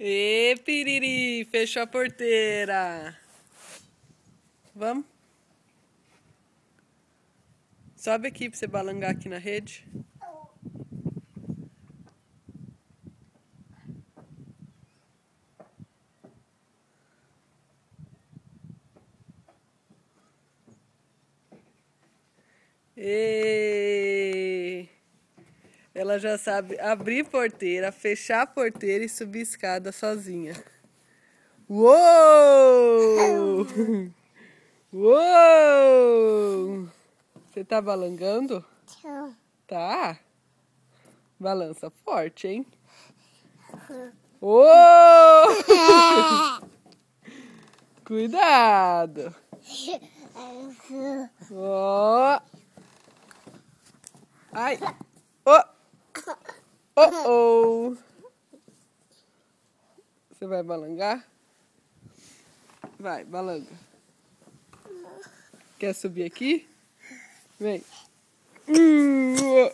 Ê, piriri, fechou a porteira. Vamos? Sobe aqui pra você balangar aqui na rede. Ê! Ela já sabe abrir porteira, fechar a porteira e subir escada sozinha. Uou! Uou! Você tá balangando? Tá? Balança forte, hein? Uou! Cuidado! Ó! Ai! Oh! Oh, oh! Você vai balangar? Vai, balanga. Quer subir aqui? Vem. Uhul.